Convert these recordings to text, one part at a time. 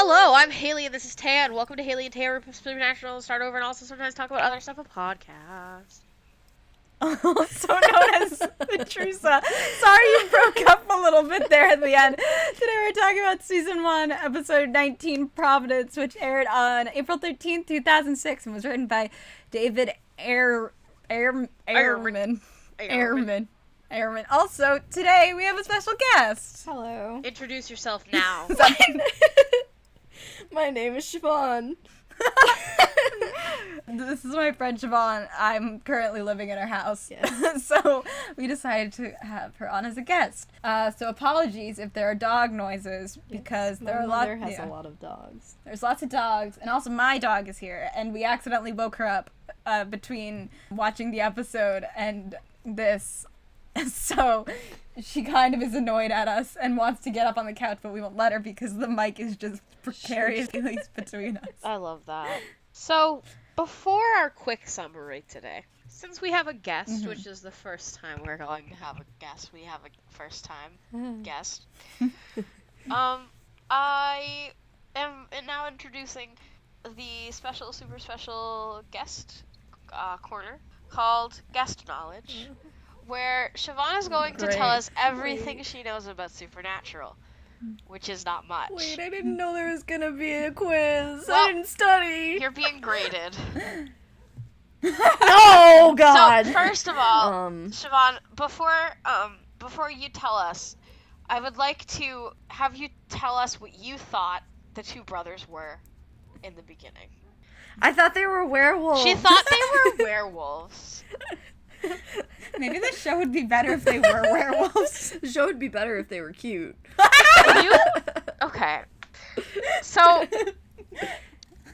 Hello, I'm Haley, and this is Taya, and welcome to Haley and Taya Supernatural. Start over and also sometimes talk about other stuff of podcasts. Also known as HATRUSA. Sorry you broke up a little bit there at the end. Today we're talking about Season 1, Episode 19, Provenance, which aired on April 13th, 2006, and was written by David Ehrman. Also, today we have a special guest. Hello. Introduce yourself now. My name is Siobhan. This is my friend Siobhan. I'm currently living in her house. Yes. So we decided to have her on as a guest. So apologies if there are dog noises because there are My mother has a lot of dogs. There's lots of dogs, and also my dog is here, and we accidentally woke her up between watching the episode and this. So she kind of is annoyed at us and wants to get up on the couch, but we won't let her because the mic is just precariously between us. I love that. So, before our quick summary today, since we have a guest, which is the first time we're going to have a guest, we have a first time guest. I am now introducing the super special guest corner called Guest Knowledge, where Siobhan is going to tell us everything she knows about Supernatural, which is not much. Wait, I didn't know there was gonna be a quiz. Well, I didn't study. You're being graded. Oh God. So, first of all, Siobhan, before you tell us, I would like to have you tell us what you thought the two brothers were in the beginning. I thought they were werewolves. She thought they were werewolves. Maybe the show would be better if they were werewolves. The show would be better if they were cute. Okay. So,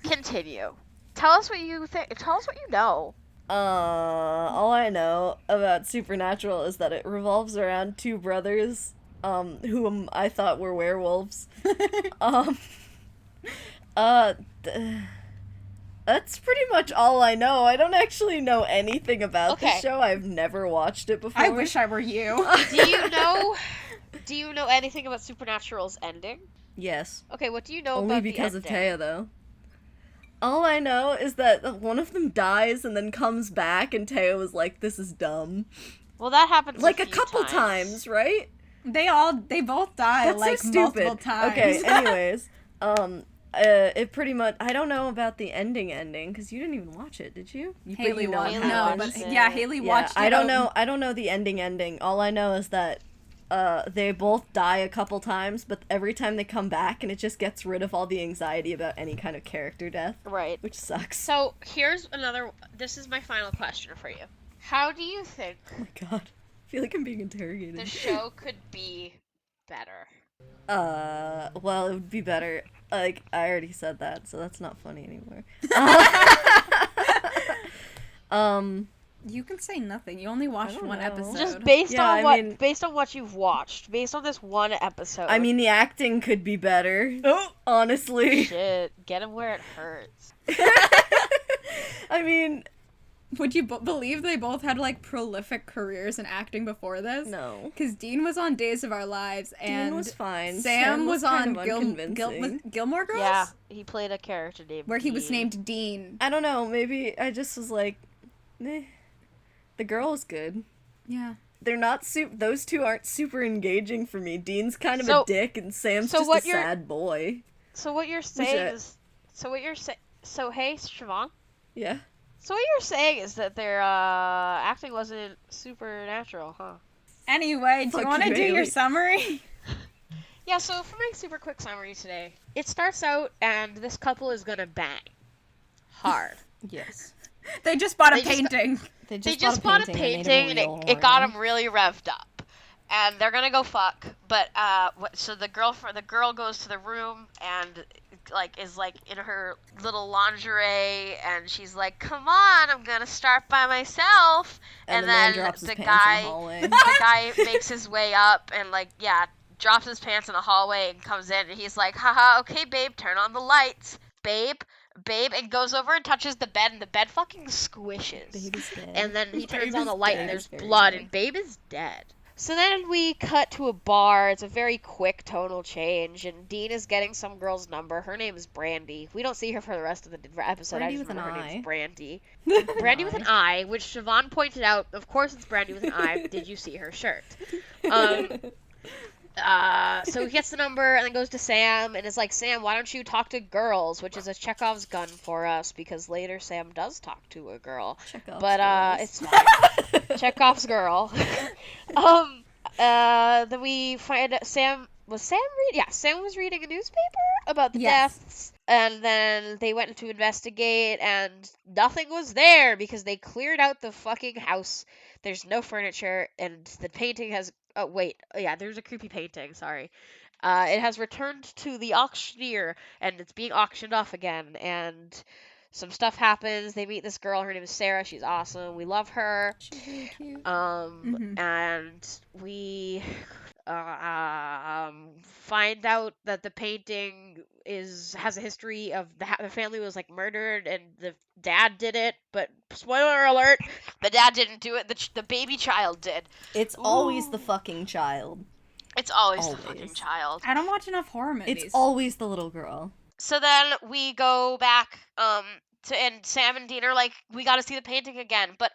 continue. Tell us what you think. Tell us what you know. All I know about Supernatural is that it revolves around two brothers, whom I thought were werewolves. That's pretty much all I know. I don't actually know anything about the show. I've never watched it before. I wish I were you. Do you know anything about Supernatural's ending? Yes. Okay, what do you know Only about because the of ending? Taya, though. All I know is that one of them dies and then comes back, and Taya was like, "This is dumb." Well, that happens like a a couple times, right? They both die. That's like so stupid. multiple times. Okay. Anyways, it pretty much. I don't know about the ending because you didn't even watch it, did you? Haley watched it. No, but Haley watched it. I don't know the ending. All I know is that they both die a couple times, but every time they come back, and it just gets rid of all the anxiety about any kind of character death. Right. Which sucks. So, this is my final question for you. How do you think Oh my God. I feel like I'm being interrogated. the show could be better? Well, it would be better. Like, I already said that, so that's not funny anymore. You can say nothing. You only watched one know. episode. Just based on what you've watched, based on this one episode. I mean, the acting could be better. Oh, honestly. Shit, get him where it hurts. I mean, would you believe they both had like prolific careers in acting before this? No. Because Dean was on Days of Our Lives, and Dean was fine. Sam was on unconvincing. Gilmore Girls. Yeah, he played a character named where he was Dean. named Dean. I don't know. Maybe I just was like, eh. The girl is good. Yeah. They're not those two aren't super engaging for me. Dean's kind of a dick, and Sam's just a sad boy. So what you're saying is, so hey, Siobhan. Yeah. So what you're saying is that their acting wasn't supernatural, huh? Anyway, do you want to do your summary? Yeah, so for my super quick summary today, it starts out and this couple is gonna bang. Hard. Yes. They just bought a painting. They just bought a painting and it got them really revved up. And they're gonna go fuck, but so the girl goes to the room and is in her little lingerie and she's like, "Come on, I'm gonna start by myself." And then the guy makes his way up and drops his pants in the hallway and comes in and he's like, "Haha, okay, babe, turn on the lights, babe." And goes over and touches the bed, and the bed fucking squishes. Babe is dead. And then he turns on the light, and there's blood, and Babe is dead. So then we cut to a bar. It's a very quick tonal change, and Dean is getting some girl's number. Her name is Brandy. We don't see her for the rest of the episode. Brandy I just with remember an her name's I. Brandy. Brandy with an I, which Siobhan pointed out. Of course, it's Brandy with an I. Did you see her shirt? So he gets the number and then goes to Sam and is like, Sam, why don't you talk to girls? Which is a Chekhov's gun for us because later Sam does talk to a girl. It's fine. Chekhov's girl. Then we find out Sam was reading a newspaper about the deaths, and then they went to investigate and nothing was there because they cleared out the fucking house. There's no furniture and the painting has there's a creepy painting, sorry. It has returned to the auctioneer and it's being auctioned off again, and some stuff happens. They meet this girl. Her name is Sarah. She's awesome. We love her. She's really cute. And we find out that the painting has a history of the family was like murdered and the dad did it, but spoiler alert, the dad didn't do it. The baby child did. It's always the fucking child. It's always the fucking child. I don't watch enough horror movies. It's always the little girl. So then we go back and Sam and Dean are like, we got to see the painting again. But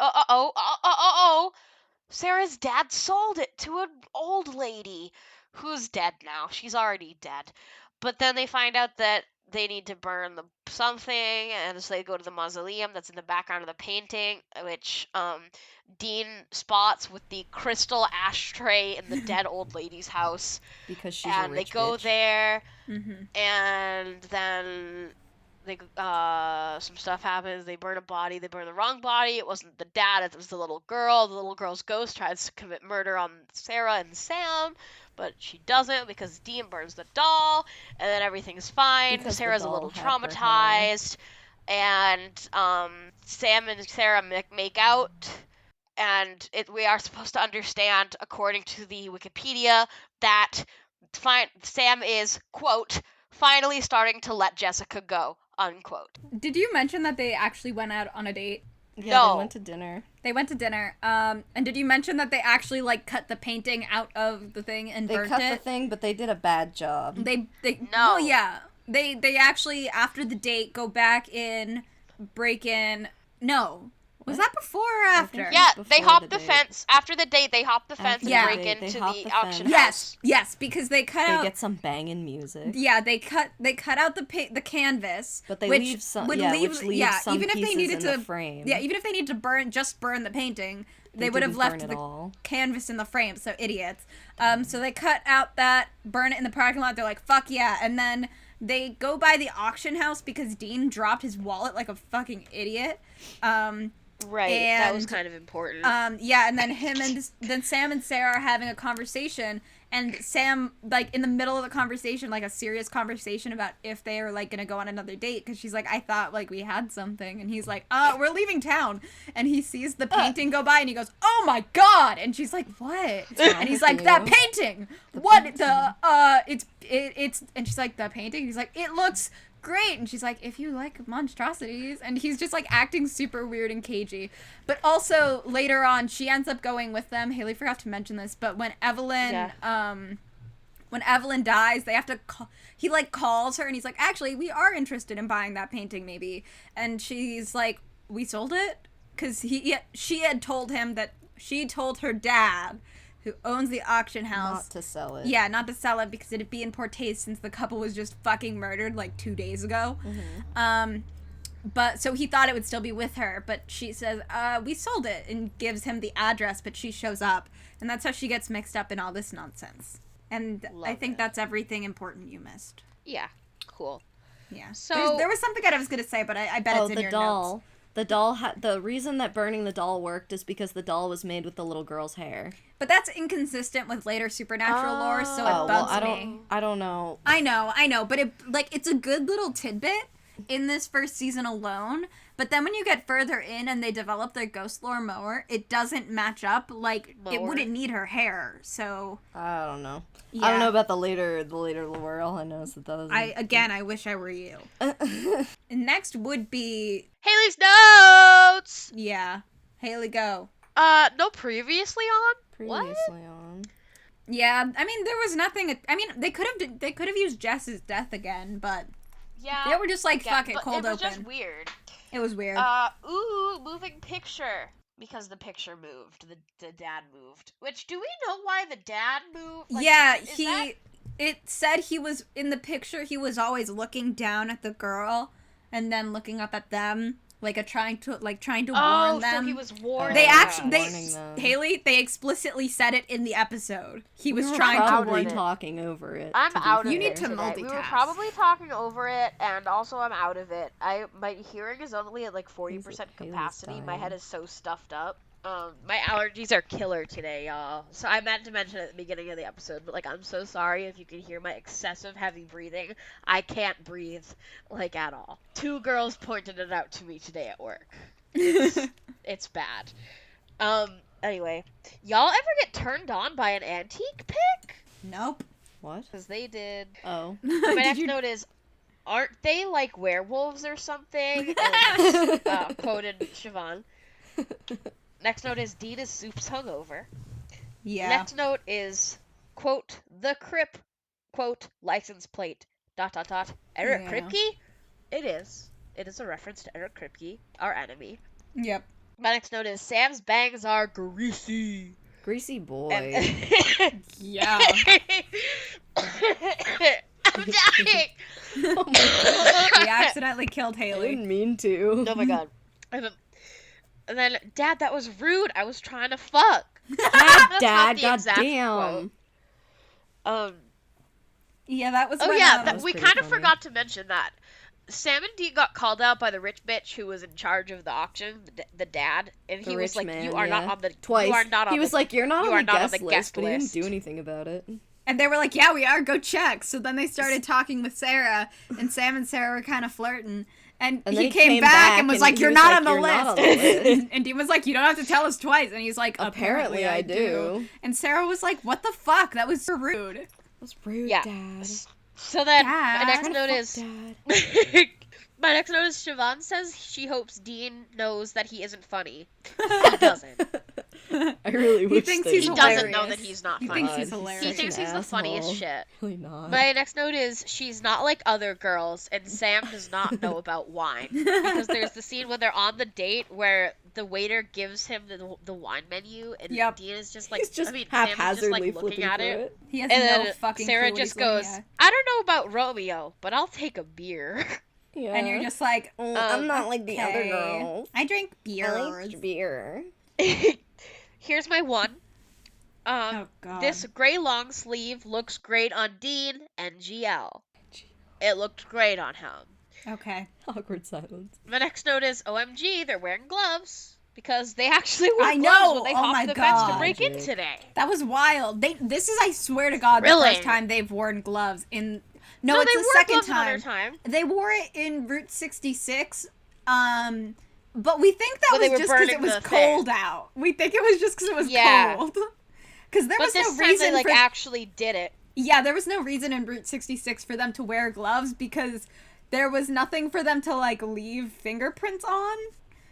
Sarah's dad sold it to an old lady who's dead now. She's already dead. But then they find out that they need to burn something, and so they go to the mausoleum that's in the background of the painting, which Dean spots with the crystal ashtray in the dead old lady's house. Because she's a rich bitch. They go there, and then they some stuff happens. They burn a body. They burn the wrong body. It wasn't the dad. It was the little girl. The little girl's ghost tries to commit murder on Sarah and Sam, but she doesn't because Dean burns the doll, and then everything's fine. Because Sarah's a little traumatized, and Sam and Sarah make out. And we are supposed to understand, according to the Wikipedia, that Sam is, quote, finally starting to let Jessica go, unquote. Did you mention that they actually went out on a date? Yeah, no. They went to dinner. They went to dinner. And did you mention that they actually, like, cut the painting out of the thing and burnt it? They cut the thing, but they did a bad job. No. Well, yeah. They actually, after the date, go back in, break in... No. Was that before or after? Yeah, they hopped the fence. After the date, they hopped the fence and break into the auction house. Yes, because they cut out... They get some banging music. Yeah, they cut out the canvas. But they leave some, which leaves some even if they needed in the frame. Yeah, even if they needed to burn the painting, they would have left the canvas in the frame, so idiots. So they cut out that, burn it in the parking lot, they're like, fuck yeah, and then... They go by the auction house because Dean dropped his wallet like a fucking idiot. Right, that was kind of important. Yeah, and then Sam and Sarah are having a conversation, and Sam, like, in the middle of the conversation, like, a serious conversation about if they are, like, gonna go on another date, because she's like, I thought, like, we had something, and he's like, we're leaving town, and he sees the painting go by, and he goes, oh my god, and she's like, what? And he's like, that painting! It's, and she's like, the painting? He's like, it looks... great, and she's like, if you like monstrosities, and he's just like acting super weird and cagey. But also later on, she ends up going with them. Haley forgot to mention this, but when Evelyn dies, they have to he like calls her and he's like, actually, we are interested in buying that painting maybe, and she's like, we sold it, because she had told him that she told her dad, who owns the auction house, not to sell it. Yeah, not to sell it because it'd be in poor taste since the couple was just fucking murdered like 2 days ago. But so he thought it would still be with her, but she says, we sold it, and gives him the address, but she shows up, and that's how she gets mixed up in all this nonsense. And I think that's everything important you missed. Yeah, cool. Yeah. So there was something I was going to say, but I bet it's in your notes. The doll, the reason that burning the doll worked is because the doll was made with the little girl's hair. But that's inconsistent with later supernatural lore, so it bugs me. I don't know. I know, but it's a good little tidbit in this first season alone, but then when you get further in and they develop their ghost lore more, it doesn't match up. Like, it wouldn't need her hair, so... I don't know. Yeah. I don't know about the later lore. All I know is that was... I wish I were you. Next would be... Haley's notes! Yeah. Haley, go. No previously on? Previously on. Yeah, I mean, there was nothing. I mean, they could have used Jess's death again, but they were just like, fuck it, cold open. It was just weird. It was weird. Moving picture. Because the picture moved. The dad moved. Which, do we know why the dad moved? Like, yeah, it said he was, in the picture, he was always looking down at the girl and then looking up at them. Like trying to warn them. So he was warning. Haley, they explicitly said it in the episode. He was trying to warn talking over it. I'm out of it. You need to multitask. We were probably talking over it, and also I'm out of it. My hearing is only at like 40% capacity. My head is so stuffed up. My allergies are killer today, y'all. So I meant to mention at the beginning of the episode, but like I'm so sorry if you can hear my excessive heavy breathing. I can't breathe like at all. 2 girls pointed it out to me today at work. It's bad. Anyway, y'all ever get turned on by an antique pic? Nope. What? Because they did. Oh. My next note is, aren't they like werewolves or something? And, quoted Siobhan. Next note is, Dean is soups hungover. Yeah. Next note is, quote, the Crip, quote, license plate, ... Eric Kripke? It is. It is a reference to Eric Kripke, our enemy. Yep. My next note is, Sam's bangs are greasy. Greasy boy. Yeah. I'm dying! Oh my God. We accidentally killed Haley. I didn't mean to. Oh my God. And then, Dad, that was rude. I was trying to fuck. Dad, goddamn. Yeah, that was. Oh when, yeah, we kind of funny. forgot to mention that Sam and Dean got called out by the rich bitch who was in charge of the auction, the dad, and he was like, "You are not on the twice." You are not on he was like, "You're not on the guest list," but he didn't list. do anything about it. And they were like, "Yeah, we are. Go check." So then they started talking with Sarah, and Sam and Sarah were kind of flirting. And he came back and was like, "You're not on the list." And Dean was like, "You don't have to tell us twice." And he's like, "Apparently I do." And Sarah was like, "What the fuck? That was so rude." That's rude, Yeah. Dad. So then Dad. my next note is Dad. my next note is Siobhan says she hopes Dean knows that he isn't funny. He doesn't. I really wish thinks that he's He hilarious. doesn't know that he's not He funny. thinks he's hilarious. He thinks he's the funniest shit. Really not. My next note is, she's not like other girls, and Sam does not know about wine. Because there's the scene when they're on the date where the waiter gives him the wine menu, and Dean is just like, he's just Sam is haphazardly just like looking at it. He has And no then fucking Sarah clue what just he's looking goes, at. I don't know about Romeo, but I'll take a beer. Yeah. And you're just like, I'm not like the other okay. girls. I drink beer. I like beer. Here's my one. Oh, God. This gray long sleeve looks great on Dean and GL. It looked great on him. Okay. Awkward silence. My next note is, OMG, they're wearing gloves. Because they actually wore I gloves know! when they Oh hopped my the fence to God. break in today. That was wild. This is, I swear to God, Really? the first time they've worn gloves in... No, No, it's they the wore second gloves time. another time. They wore it in Route 66, but we think that When they was were just because it burning was the thing. cold out. We think it was just because it was Yeah. cold. Because there But was this no time reason they, like, for... actually did it. Yeah, there was no reason in Route 66 for them to wear gloves because there was nothing for them to, like, leave fingerprints on.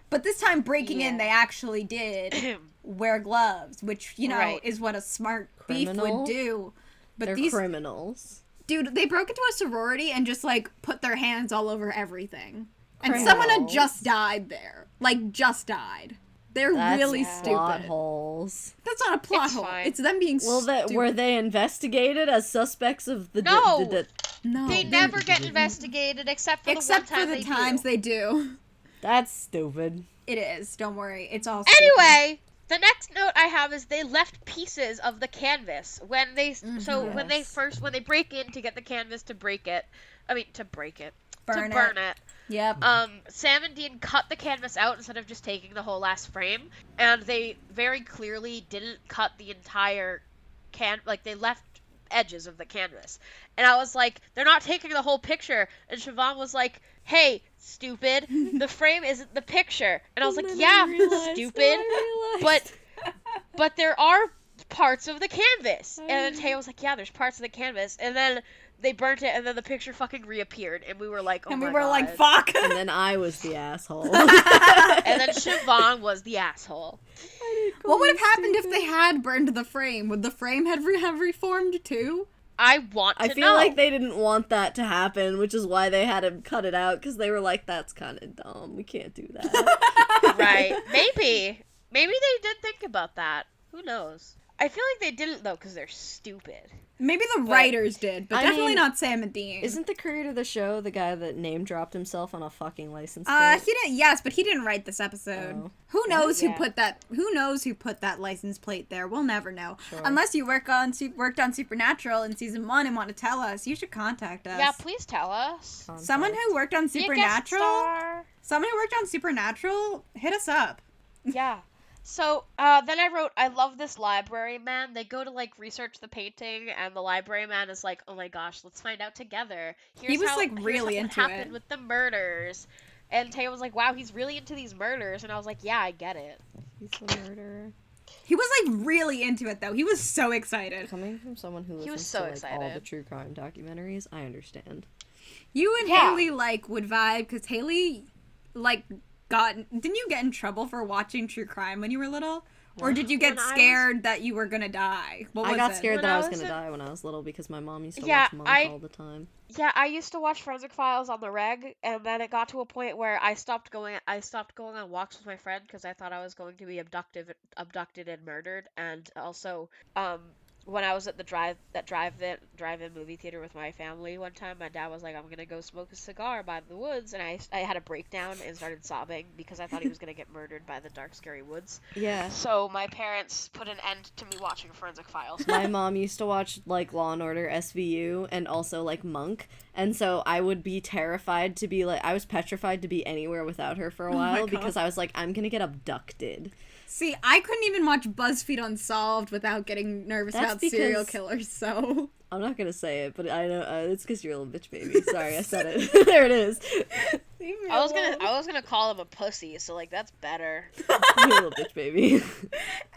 But this time breaking in, they actually did wear gloves, which, you know, is what a smart thief would do. But They're these criminals. Dude, they broke into a sorority and just, like, put their hands all over everything. And Criminals. someone had just died there. Like, just died. They're really stupid. Plot holes. That's not a plot It's hole. fine. It's them being stupid. Were they investigated as suspects of the... No! No. They never get investigated except for Except the one for time the times do. they do. That's stupid. It is. Don't worry. It's all stupid. Anyway, the next note I have is they left pieces of the canvas when they when they break in to get the canvas to burn it. Yep. Sam and Dean cut the canvas out instead of just taking the whole last frame, and they very clearly didn't cut the entire they left edges of the canvas. And I was like, they're not taking the whole picture. And Siobhan was like, hey, stupid, the frame isn't the picture. And I was like, yeah, stupid, but there are parts of the canvas. And then Taya was like, yeah, there's parts of the canvas. And then They burnt it, and then the picture fucking reappeared, and we were like, oh my god. And we were like, fuck! And then I was the asshole. And then Siobhan was the asshole. What would have happened if they had burned the frame? Would the frame have reformed too? I want to know. I feel like they didn't want that to happen, which is why they had him cut it out, because they were like, that's kind of dumb. We can't do that. Right. Maybe they did think about that. Who knows? I feel like they didn't, though, because they're stupid. Maybe the writers did, but I definitely mean, not Sam and Dean. Isn't the creator of the show the guy that name dropped himself on a fucking license He plate? didn't. Yes, but he didn't write this episode. Oh. Who knows Yeah. who put that? Who knows who put that license plate there? We'll never know. Sure. Unless you worked on Supernatural in season 1 and want to tell us, you should contact us. Yeah, please tell us. Someone who worked on Be a guest Supernatural. star. Someone who worked on Supernatural, hit us up. Yeah. So, then I wrote, I love this library man. They go to, like, research the painting, and the library man is like, oh my gosh, let's find out together. He was, like, really here's into what happened it. with the murders. And Taya was like, wow, he's really into these murders. And I was like, yeah, I get it. He's a murderer. He was like really into it though. He was so excited. Coming from someone who He was listens so to like, all the excited. true crime documentaries, I understand. You and Yeah. Haley like would vibe because Haley like didn't you get in trouble for watching true crime when you were little? Or did you get When I was- scared that you were gonna die? What was I got it? scared When that I I was was gonna in- die when I was little because my mom used to Yeah, watch Monk all the time. Yeah, I used to watch Forensic Files on the reg, and then it got to a point where I stopped going on walks with my friend because I thought I was going to be abducted and murdered. And also, when I was at the drive-in movie theater with my family one time, my dad was like, I'm gonna go smoke a cigar by the woods, and I had a breakdown and started sobbing because I thought he was gonna get murdered by the dark, scary woods. Yeah. So my parents put an end to me watching Forensic Files. My mom used to watch like Law and Order SVU and also like Monk, and so I would be terrified to be like, I was petrified to be anywhere without her for a while because I was like, I'm gonna get abducted. See, I couldn't even watch BuzzFeed Unsolved without getting nervous That's about serial because- killers, so... I'm not gonna say it, but I know it's because you're a little bitch baby. Sorry, I said it. There it is. I was gonna call him a pussy, so like that's better. You're a little bitch baby.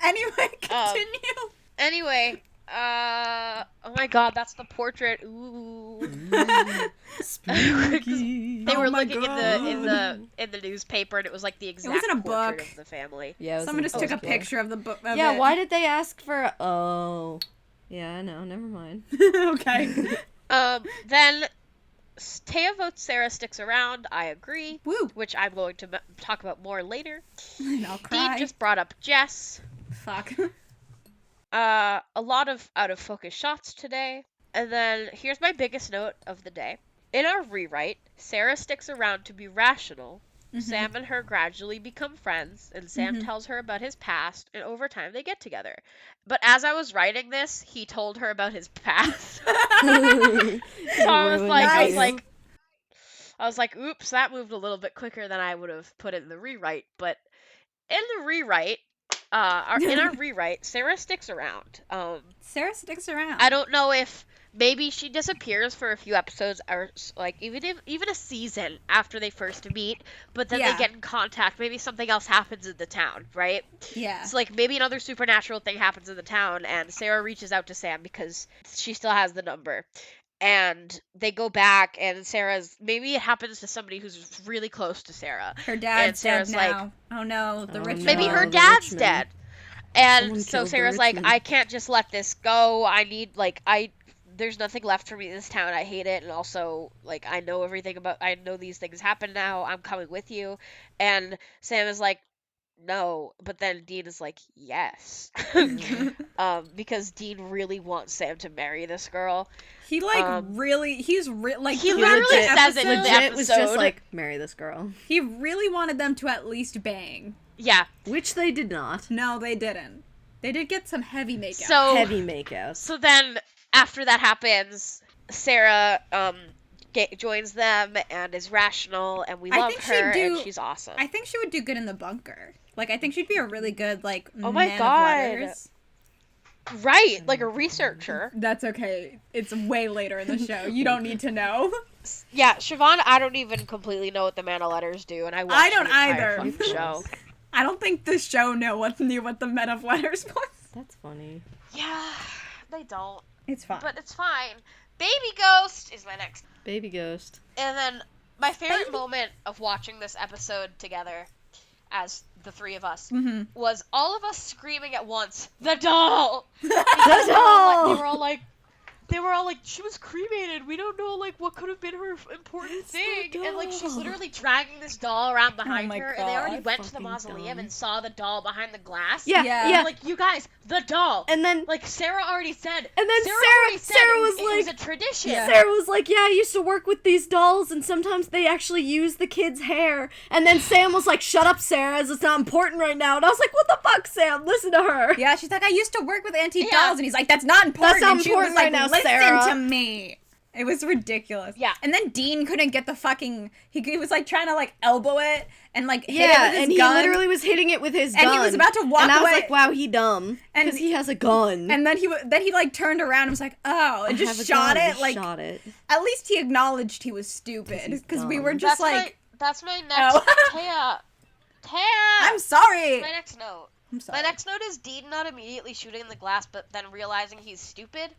Anyway, continue. Anyway, oh my god, that's the portrait. Ooh. Spooky. They were Oh my looking in the newspaper, and it was like the exact in a portrait book. of the family. Yeah, it was Someone in just took a book, yeah. picture of the book. Yeah, why did they ask for? Oh, yeah, I know. Never mind. Okay. Then Taya votes Sarah sticks around. I agree. Woo. Which I'm going to talk about more later. And I'll cry. Dean just brought up Jess. Fuck. A lot of out of focus shots today. And then here's my biggest note of the day. In our rewrite, Sarah sticks around to be rational. Sam and her gradually become friends, and Sam tells her about his past, and over time they get together. But as I was writing this, he told her about his past. So I was like, oops, that moved a little bit quicker than I would have put it in the rewrite. But in the rewrite, in our rewrite, Sarah sticks around. Sarah sticks around. I don't know if maybe she disappears for a few episodes, or like even a season after they first meet, but then they get in contact. Maybe something else happens in the town, right? Yeah. So like maybe another supernatural thing happens in the town, and Sarah reaches out to Sam because she still has the number. And they go back, and maybe it happens to somebody who's really close to Sarah. Her dad's Sarah's dead now. Oh no, the rich Maybe one. her the dad's Richmond. dead. And Someone so killed the Sarah's like, Richmond. I can't just let this go. I need, there's nothing left for me in this town. I hate it. And also, like, I know these things happen now. I'm coming with you. And Sam is like, no. But then Dean is like, yes. Because Dean really wants Sam to marry this girl. He really, He throughout literally the says it in the Legit was just episode. like, marry this girl. He really wanted them to at least bang. Yeah. Which they did not. No, they didn't. They did get some heavy makeup. So Heavy makeouts. So then, after that happens, Sarah joins them and is rational, and we love her, and she's awesome. I think she would do good in the bunker. Like, I think she'd be a really good, like, Oh my man God. of letters. Right, like a researcher. That's okay. It's way later in the show. You don't need to know. Yeah, Siobhan, I don't even completely know what the Man of Letters do, and I watched don't the entire either. fucking show. I don't think the show knew what the men of letters was. That's funny. Yeah, they don't. It's fine. But it's fine. Baby Ghost is my next. Baby Ghost. And then my favorite moment of watching this episode together, as the three of us, was all of us screaming at once, "The doll!" The doll! They were all like, she was cremated. We don't know, like, what could have been her important thing. And, like, she's literally dragging this doll around behind her. God. And they already went to the mausoleum and saw the doll behind the glass. Yeah. Like, you guys, the doll. And then, like, Sarah already said. And then Sarah was like, it was a tradition. Yeah. Sarah was like, yeah, I used to work with these dolls, and sometimes they actually use the kids' hair. And then Sam was like, shut up, Sarah, as it's not important right now. And I was like, what the fuck, Sam? Listen to her. Yeah, she's like, I used to work with antique dolls, and he's like, that's not important. That's not and she important was right like, now, listen Sarah. to me. It was ridiculous. Yeah. And then Dean couldn't get the fucking, he was like trying to like elbow it and like hit it with his and gun. he literally was hitting it with his gun. And he was about to walk away. And I was away. like, wow, he dumb. Because he has a gun. And then he like turned around and was like, oh, and just shot it. Like, shot it. At least he acknowledged he was stupid. Because we were just that's my next. Taya. I'm sorry. My next note. I'm sorry. My next note is Dean not immediately shooting the glass, but then realizing he's stupid.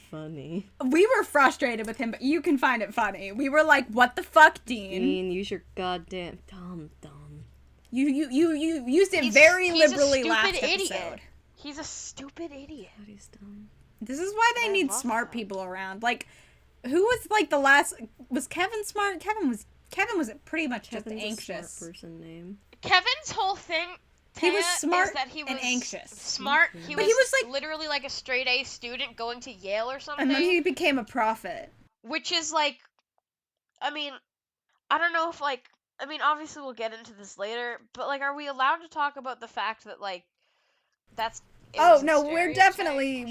Funny. We were frustrated with him, but you can find it funny. We were like, what the fuck, Dean? Dean, use your goddamn dumb. You used it very liberally last episode. He's a stupid idiot. God, he's dumb. This is why they need smart people around. Like, who was like the last? Was Kevin smart? Kevin was pretty much just anxious. A smart person name. Kevin's whole thing. He was smart is that he was and anxious. Smart. But He he was like literally like a straight A student going to Yale or something. And then he became a prophet. Which is like, I mean, I don't know if like, I mean, obviously we'll get into this later, but like, are we allowed to talk about the fact that like, that's. Oh no, we're definitely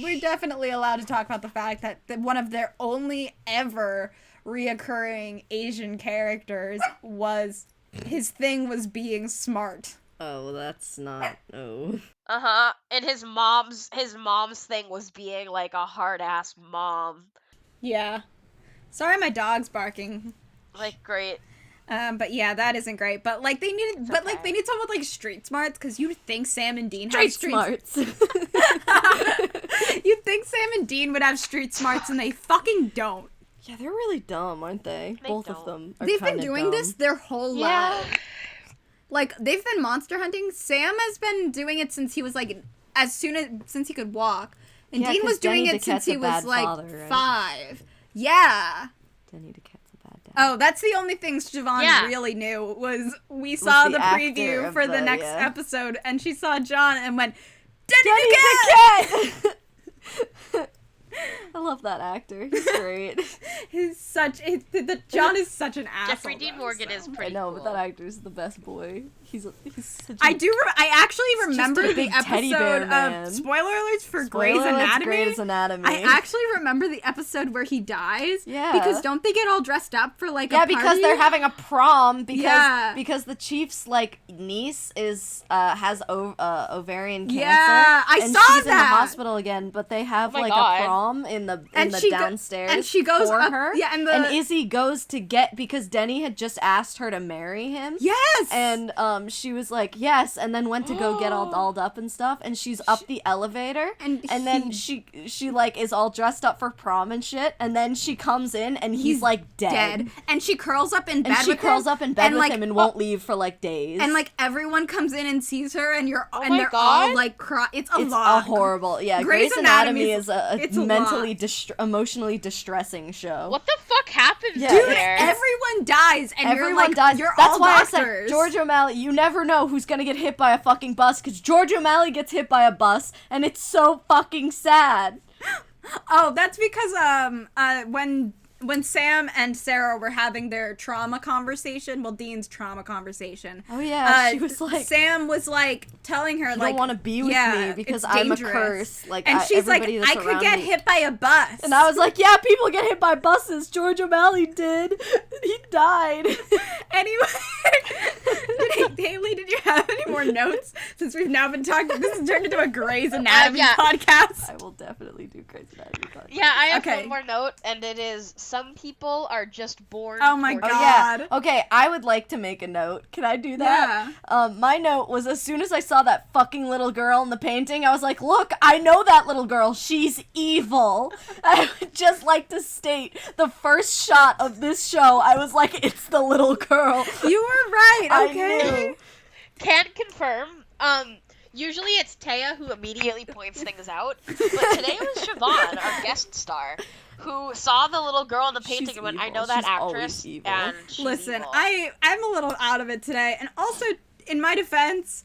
allowed to talk about the fact that one of their only ever reoccurring Asian characters was his thing was being smart. Oh, that's not. Oh. And his mom's thing was being like a hard ass mom. Yeah. Sorry, my dog's barking. Like, great. But yeah, that isn't great. But like they needed, like they need someone with like street smarts because you think Sam and Dean have street smarts. You think Sam and Dean would have street smarts, and they fucking don't. Yeah, they're really dumb, aren't they? Both don't. of them. Are They've been kinda doing dumb. this their whole lives. Like they've been monster hunting. Sam has been doing it since he was like since he could walk, and Dean was doing it since he was like father, right? 5. Yeah. Denny the cat's a bad dad. Oh, that's the only thing Siobhan really knew was we saw the preview for the next episode, and she saw John and went, Denny the cat! I love that actor. He's great. John is such an asshole. Jeffrey Dean Morgan is pretty. I know, cool. but that actor's the best boy. He's such a... I actually remember the episode man. of spoiler alerts for Grey's Anatomy. Grey's Anatomy. I actually remember the episode where he dies. Yeah. Because don't they get all dressed up for like a party? Yeah, because they're having a prom because the chief's like niece has ovarian cancer. Yeah, I and saw she's that. in the hospital again, but they have Oh my like God. a prom in the downstairs. And she goes for up, her. Yeah, and Izzy goes to get because Denny had just asked her to marry him. Yes. And she was like, yes, and then went to go get all dolled up and stuff, and she's up the elevator, and then she like is all dressed up for prom and shit, and then she comes in and he's like dead. And she curls up in bed and she with curls him, up in bed with like, him and won't leave for like days. And like everyone comes in and sees her, and they're God. all like cry. It's a lot. A horrible, Grey's Anatomy is a mentally emotionally distressing show. What the fuck happened Dude, there? everyone dies, and everyone dies. You're That's all why doctors. I said George O'Malley. You never know who's gonna get hit by a fucking bus, because George O'Malley gets hit by a bus, and it's so fucking sad. Oh, that's because when Sam and Sarah were having their trauma conversation, Dean's trauma conversation. Oh yeah, she was like, Sam was like telling her, you like, don't want to be with me because it's I'm dangerous. a curse. Like, and she's like, everybody that's I could around get me. hit by a bus. And I was like, yeah, people get hit by buses. George O'Malley did. He died. Anyway, Haley, did you have any more notes? Since we've now been talking, this has turned into a Grey's Anatomy podcast. I will definitely do Grey's Anatomy podcast. Yeah, I have one more note, and it is, some people are just born. Oh my god. Yeah. Okay, I would like to make a note. Can I do that? Yeah. My note was, as soon as I saw that fucking little girl in the painting, I was like, look, I know that little girl. She's evil. I would just like to state, the first shot of this show, I was like, it's the little girl. You were right, okay. I knew. Can't confirm. Usually it's Taya who immediately points things out, but today it was Siobhan, our guest star, who saw the little girl in the painting and went, I know that actress, and she's Listen, evil. I'm a little out of it today, and also, in my defense,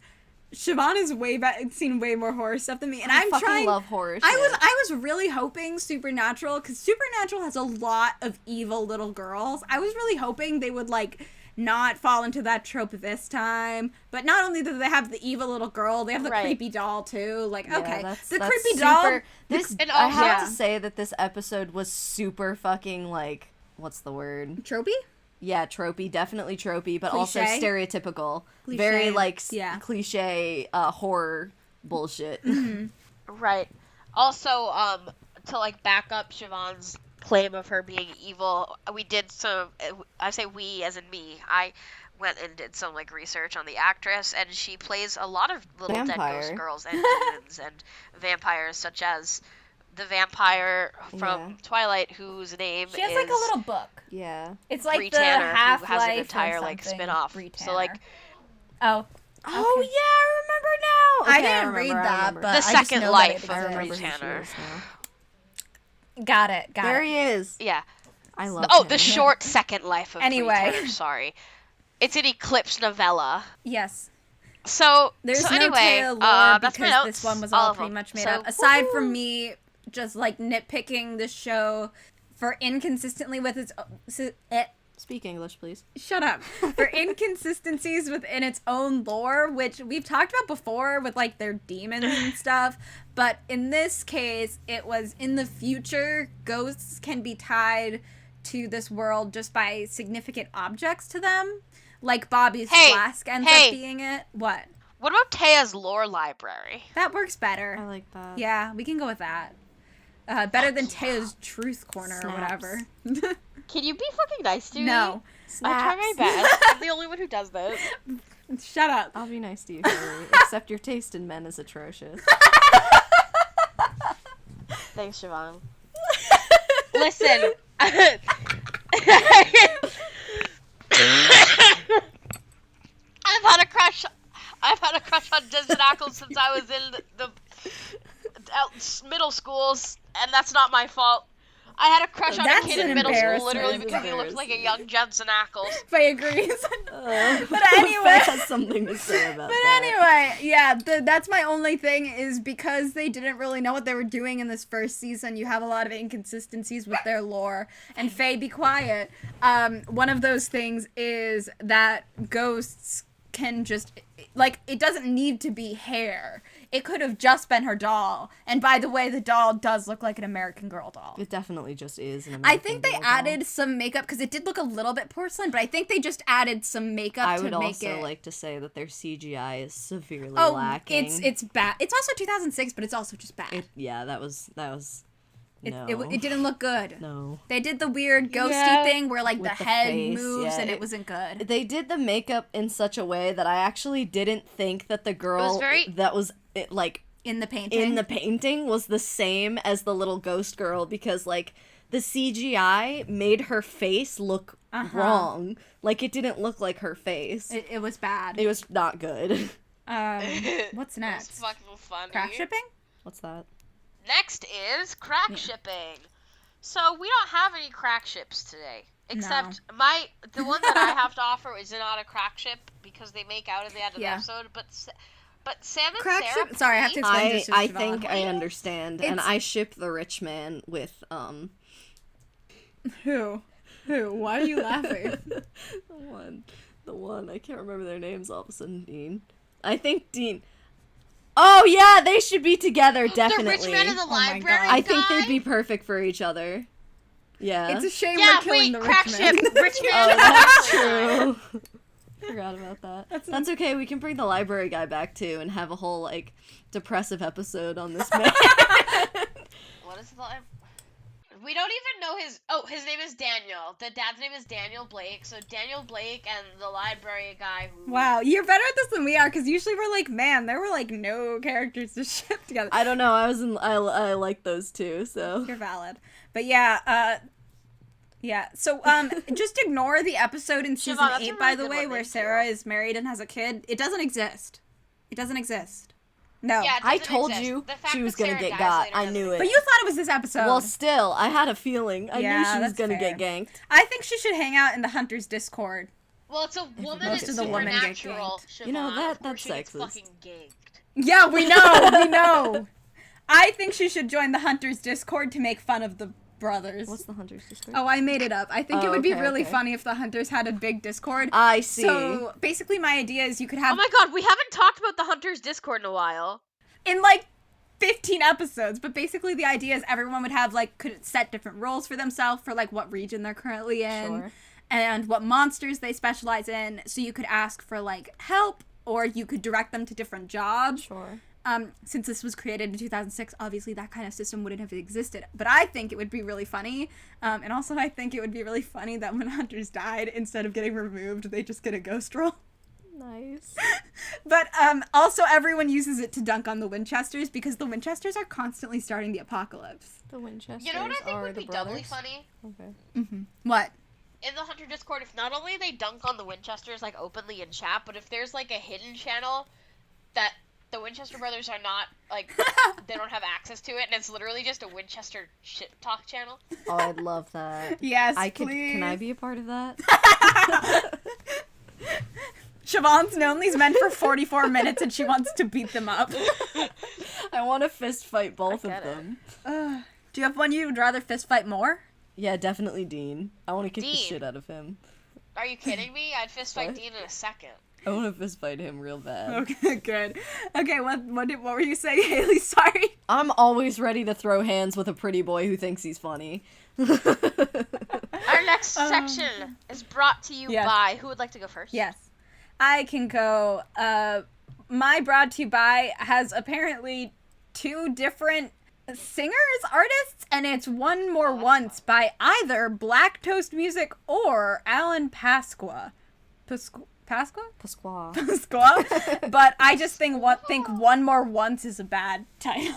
Siobhan has seen way more horror stuff than me, and I fucking love horror shit. I was really hoping Supernatural, because Supernatural has a lot of evil little girls. I was really hoping they would, like, not fall into that trope this time. But not only do they have the evil little girl, they have the creepy doll too. Like, okay, that's creepy doll. I have to say that this episode was super fucking, like, what's the word? Tropey? Yeah, tropey, definitely tropey, but also Cliche? stereotypical. Cliche. Very, like, cliche horror bullshit. Mm-hmm. Right. Also, to, like, back up Siobhan's claim of her being evil, we did some, I say we as in me, I went and did some, like, research on the actress, and she plays a lot of little dead ghost girls and demons and vampires, such as the vampire from Twilight, whose name is... She has, like, a little book. Yeah. It's like Bree the Tanner, Half-Life who has an entire, like, spin-off. So, like... Oh. Oh, yeah, I remember now! Okay, I didn't read that, but the I just second know life that of it Bree exists. Tanner. Got it. There he is. Yeah. I love Oh, him. the short second life of Anyway. Bree Tanner, sorry. It's an Eclipse novella. Yes. So, There's no anyway, Taya lore that's my because notes, this one was all all of pretty them. much made So, up. Aside from me just, like, nitpicking the show for inconsistently with its... Speak English, please. Shut up. For inconsistencies within its own lore, which we've talked about before with, like, their demons and stuff. But in this case, it was in the future, ghosts can be tied to this world just by significant objects to them. Like Bobby's flask ends up being it. What? What about Taya's lore library? That works better. I like that. Yeah, we can go with that. Better than Taya's Truth Corner or whatever. Can you be fucking nice to me? No. I try my best. I'm the only one who does this. Shut up. I'll be nice to you, Haley. Except your taste in men is atrocious. Thanks, Siobhan. Listen. I've had a crush on Jensen Ackles since I was in the middle schools, and that's not my fault. I had a crush on a kid in middle school literally because he looked like a young Jensen Ackles. Faye agrees. But anyway, Faye has something to say about that. Anyway, yeah, that's my only thing is because they didn't really know what they were doing in this first season. You have a lot of inconsistencies with their lore. And Faye, be quiet. One of those things is that ghosts can just, like, it doesn't need to be hair. It could have just been her doll. And by the way, the doll does look like an American Girl doll. It definitely just is an American I think they added some makeup, because it did look a little bit porcelain, but I think they just added some makeup to make it. I would also like to say that their CGI is severely lacking. It's bad. It's also 2006, but it's also just bad. That was no. It didn't look good. No. They did the weird ghosty thing where, like, With the the head face, moves yeah, and it wasn't good. They did the makeup in such a way that I actually didn't think that the girl that was, like... In the painting was the same as the little ghost girl, because, like, the CGI made her face look wrong. Like, it didn't look like her face. It was bad. It was not good. What's next? That's fucking funny. Crack shipping? What's that? Next is crack shipping. So we don't have any crack ships today. Except the one that I have to offer is not a crack ship because they make out at the end of the episode, but Sam and crack Sarah. Ship? Sorry, I have to explain this to I Siobhan. think I understand, and I ship the rich man with Who? Why are you laughing? the one. I can't remember their names all of a sudden. Dean. I think Dean. Oh yeah, they should be together definitely. The rich man in the library guy? I think they'd be perfect for each other. Yeah. It's a shame we're killing the crack rich ship. man. Rich man. Oh, that's true. Forgot about that. That's okay. We can bring the library guy back too and have a whole like depressive episode on this man. What is the? We don't even know his. Oh, his name is Daniel. The dad's name is Daniel Blake. So Daniel Blake and the library guy. Wow, you're better at this than we are, because usually we're like, man, there were like no characters to ship together. I don't know. I like those two. So You're valid, but yeah. Yeah, so, just ignore the episode in season Siobhan, 8, by the way, where Sarah is married and has a kid. It doesn't exist. It doesn't exist. No. Yeah, I told you she was gonna get got. I knew it. But you thought it was this episode. Well, still, I had a feeling. I knew she was gonna get ganked. I think she should hang out in the Hunter's Discord. Well, it's a woman. Most It's of the women get supernatural. ganked. You know, Siobhan. that's She gets sexist. fucking ganked. Yeah, we know, we know. I think she should join the Hunter's Discord to make fun of the brothers. What's the Hunter's Discord? Oh, I made it up. I think it would be really funny if the Hunters had a big Discord. I see. So, basically my idea is you could have... Oh my god, we haven't talked about the Hunter's Discord in a while. in like 15 episodes, but basically the idea is everyone would have like could set different roles for themselves for like what region they're currently in. Sure. And what monsters they specialize in, so you could ask for like help, or you could direct them to different jobs. Sure. Since this was created in 2006, obviously that kind of system wouldn't have existed. But I think it would be really funny, and also I think it would be really funny that when Hunters died, instead of getting removed, they just get a ghost roll. Nice. But also everyone uses it to dunk on the Winchesters, because the Winchesters are constantly starting the apocalypse. The Winchesters You know what I think are would the be brothers? doubly funny? Okay. What? In the Hunter Discord, if not only they dunk on the Winchesters like openly in chat, but if there's like a hidden channel that the Winchester brothers are not like they don't have access to it, and it's literally just a Winchester shit talk channel. Oh, I'd love that. Yes, please. Can I be a part of that? Siobhan's known these men for 44 minutes and she wants to beat them up. I want to fist fight both of get it. them. Do you have one you would rather fist fight more? Yeah, definitely Dean. I want to kick the Dean. shit out of him. Are you kidding me? I'd fist fight What? Dean in a second. I want to fist fight him real bad. Okay, good. Okay, what were you saying, Haley? Sorry. I'm always ready to throw hands with a pretty boy who thinks he's funny. Our next section is brought to you Yes. by... Who would like to go first? Yes. I can go. My brought to you by has apparently 2 different singers, artists, and it's One More Once by either Black Toast Music or Alan Pasqua. Pasqua? Pasqua. Pasqua? But I just think One More Once is a bad title.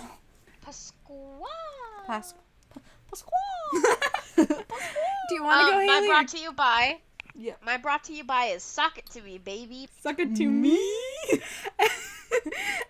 Pasqua. Pasqua. Do you want to go, Haley? My brought to you by... Yeah. My brought to you by is Sock It To Me, baby. Suck it to me.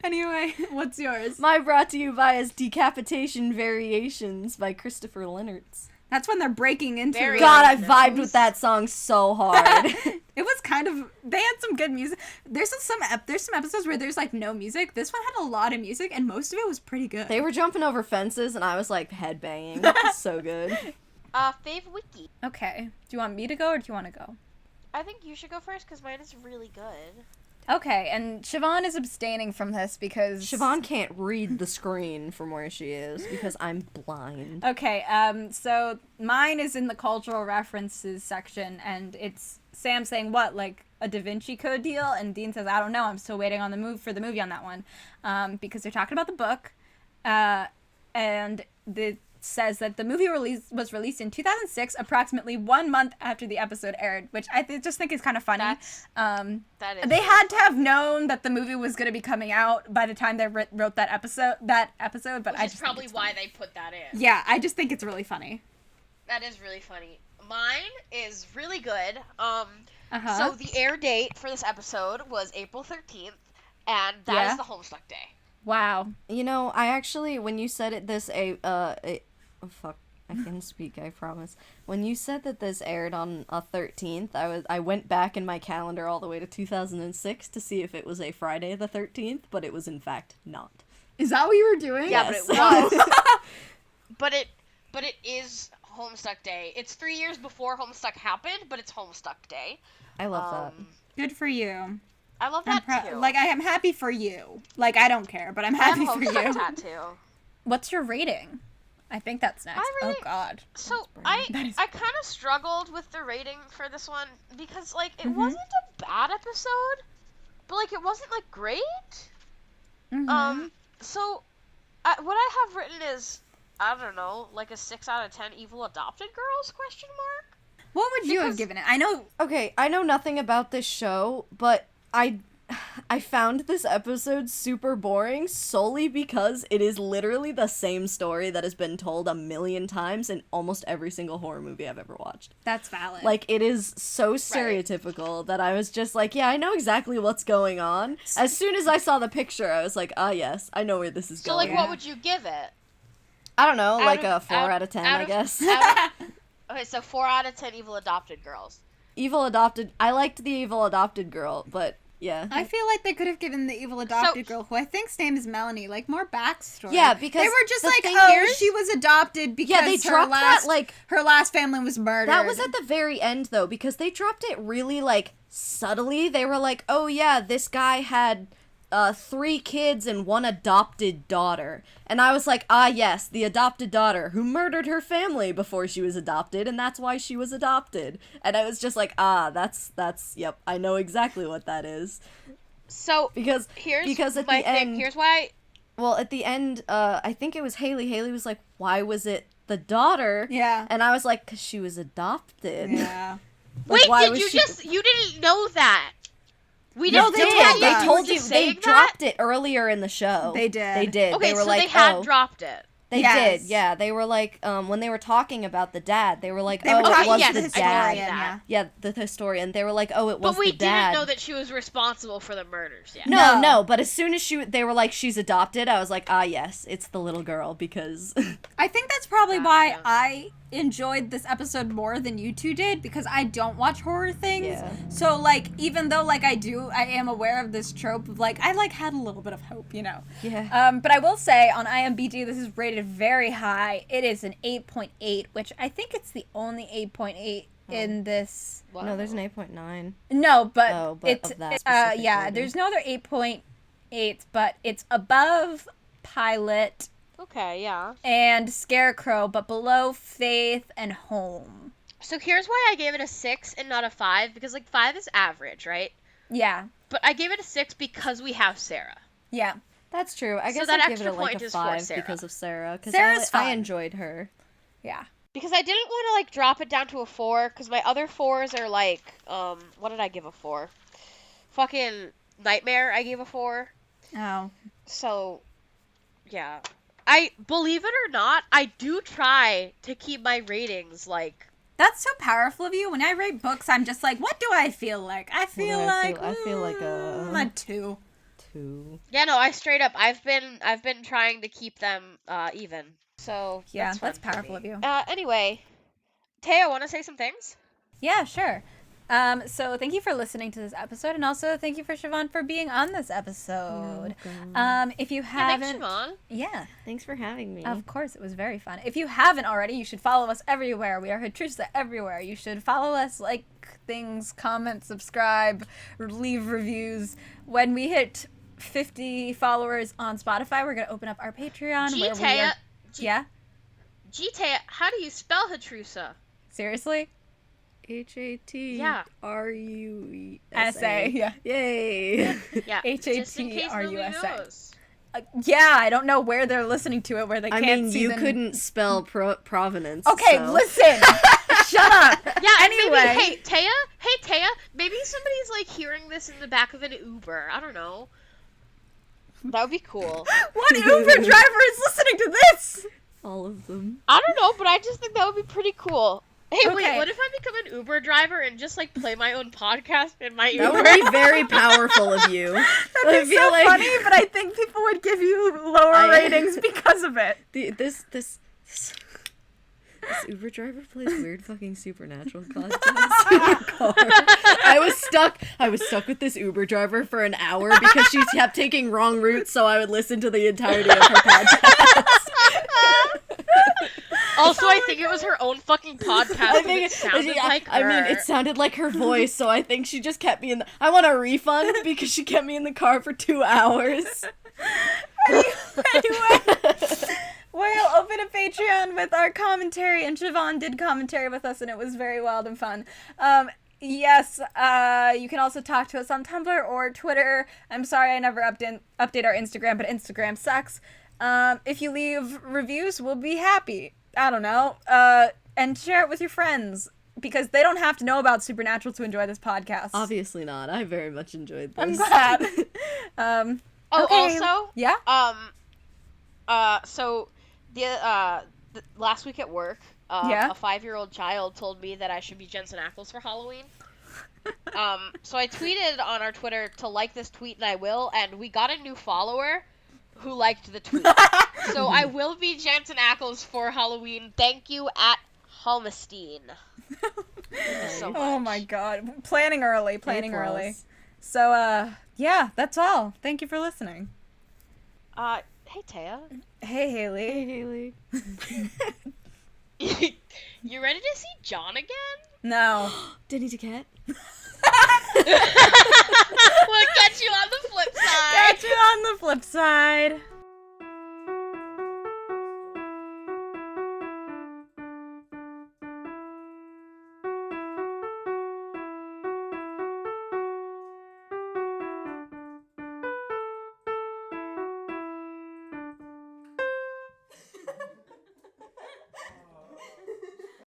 Anyway, what's yours? My brought to you by is Decapitation Variations by Christopher Leonards. That's when they're breaking into Very it. God, I vibed with that song so hard. It was kind of, they had some good music. There's some episodes where there's like no music. This one had a lot of music and most of it was pretty good. They were jumping over fences and I was like headbanging. It was so good. Fave Wiki. Okay. Do you want me to go or do you want to go? I think you should go first because mine is really good. Okay, and Siobhan is abstaining from this because... Siobhan can't read the screen from where she is because I'm blind. Okay, so mine is in the cultural references section, and it's Sam saying, what, like a Da Vinci Code deal? And Dean says, I don't know, I'm still waiting on the movie on that one. Because they're talking about the book, and it says that the movie was released in 2006, approximately 1 month after the episode aired, which I just think is kind of funny. That is They had to have known that the movie was going to be coming out by the time they wrote that episode, but Which I is just probably think it's why funny. they put that in. Yeah, I just think it's really funny. That is really funny. Mine is really good. Uh-huh. So the air date for this episode was April 13th, and that is the Homestuck Day. Wow. You know, I actually, when you said it oh fuck, I can speak, I promise. When you said that this aired on a 13th, I went back in my calendar all the way to 2006 to see if it was a Friday the 13th, but it was in fact not. Is that what you were doing? Yeah, Yes. but it was. but it is Homestuck Day. It's 3 years before Homestuck happened, but it's Homestuck Day. I love that. Good for you. I love that too. Like, I am happy for you. Like, I don't care, but I'm happy I have for a Homestuck you. tattoo. What's your rating? I think that's next. Oh God. So I kind of struggled with the rating for this one because like it wasn't a bad episode, but like it wasn't like great. So what I have written is, I don't know, like a 6 out of 10 evil adopted girls ? What would you have given it? I know. Okay, I know nothing about this show, but I found this episode super boring solely because it is literally the same story that has been told a million times in almost every single horror movie I've ever watched. That's valid. Like, it is so stereotypical that I was just like, yeah, I know exactly what's going on. As soon as I saw the picture, I was like, ah, yes, I know where this is going. So, like, what would you give it? I don't know, a 4 out of 10, I guess. Okay, so 4 out of 10 evil adopted girls. I liked the evil adopted girl, but... yeah. I feel like they could have given the evil adopted girl, who I think's name is Melanie, like, more backstory. Yeah, because they were just like, she was adopted because they dropped her last family was murdered. That was at the very end, though, because they dropped it really, like, subtly. They were like, oh, yeah, this guy had 3 kids and 1 adopted daughter. And I was like, ah, yes, the adopted daughter who murdered her family before she was adopted, and that's why she was adopted. And I was just like, ah, that's, yep, I know exactly what that is. So, because at the end, here's why. Well, at the end, I think it was Haley. Haley was like, why was it the daughter? Yeah. And I was like, because she was adopted. Yeah. Like, wait, you didn't know that? They told you. They dropped it earlier in the show. They did. Okay, they were so like, they had dropped it. They did, yeah. They were like, when they were talking about the dad, they were like, it was the dad. Yeah, the historian. They were like, oh, it was the dad. But we didn't know that she was responsible for the murders yet. No, but as soon as they were like, she's adopted, I was like, ah, yes, it's the little girl, because... I think that's probably why I enjoyed this episode more than you two did, because I don't watch horror things. Yeah. So, like, even though, like, I am aware of this trope of, like, I, like, had a little bit of hope, you know? Yeah. But I will say, on IMDb, this is rated very high. It is an 8.8, which I think it's the only 8.8 in this. Wow. No, there's an 8.9. No, but it's, of that yeah, there's no other 8.8, but it's above Pilot. Okay, yeah. And Scarecrow, but below Faith and Home. So here's why I gave it a 6 and not a 5, because, like, 5 is average, right? Yeah. But I gave it a 6 because we have Sarah. Yeah. That's true. I guess I'd give it like a 5 because of Sarah. Because I enjoyed her. Yeah. Because I didn't want to, like, drop it down to a 4, because my other 4s are, like, what did I give a 4? Fucking Nightmare, I gave a 4. Oh. So, yeah. I, believe it or not, I do try to keep my ratings, like... That's so powerful of you. When I rate books, I'm just like, what do I feel like? I feel like a 2. 2. Yeah, no, I straight up, I've been trying to keep them, even. So, yeah, that's powerful of you. Anyway, Taya, want to say some things? Yeah, sure. So thank you for listening to this episode, and also thank you for Siobhan for being on this episode. If you haven't, thanks, Siobhan. Yeah, thanks for having me. Of course, it was very fun. If you haven't already, you should follow us everywhere. We are HATRUSA everywhere. You should follow us, like things, comment, subscribe, leave reviews. When we hit 50 followers on Spotify, we're gonna open up our Patreon. Taya, how do you spell HATRUSA? Seriously? HATRUSA. Yeah. Yay. Yeah. HATRUSA. Yeah, I don't know where they're listening to it, where they can't see. You couldn't spell Provenance. Okay, so. Listen. Shut up. Yeah. Anyway. Maybe, Hey, Taya. Maybe somebody's like hearing this in the back of an Uber. I don't know. That would be cool. What Uber driver is listening to this? All of them. I don't know, but I just think that would be pretty cool. Hey, wait, what if I become an Uber driver and just, like, play my own podcast in my Uber? That would be very powerful of you. That'd be so funny, but I think people would give you lower ratings because of it. This Uber driver plays weird fucking supernatural podcasts in your car. I was stuck with this Uber driver for an hour because she kept taking wrong routes, so I would listen to the entirety of her podcast. Also, I think it was her own fucking podcast. I think it sounded like her. I mean, it sounded like her voice, so I think she just kept me in the... I want a refund because she kept me in the car for 2 hours. Anyway. We'll open a Patreon with our commentary, and Siobhan did commentary with us, and it was very wild and fun. Yes, you can also talk to us on Tumblr or Twitter. I'm sorry I never update our Instagram, but Instagram sucks. If you leave reviews, we'll be happy. I don't know. And share it with your friends, because they don't have to know about Supernatural to enjoy this podcast. Obviously not. I very much enjoyed this. I'm glad. Okay. Also, yeah. So the last week at work, Yeah? a 5-year-old child told me that I should be Jensen Ackles for Halloween. So I tweeted on our Twitter to like this tweet, and I will, and we got a new follower who liked the tweet. So I will be Jensen Ackles for Halloween. Thank you, at Holmestein. So much. Oh my god. Planning early. A+. So, yeah, that's all. Thank you for listening. Hey, Taya. Hey, Haley. Hey, Haley. You ready to see John again? No. Denny DeCat. We'll catch you on the flip side. Catch you on the flip side.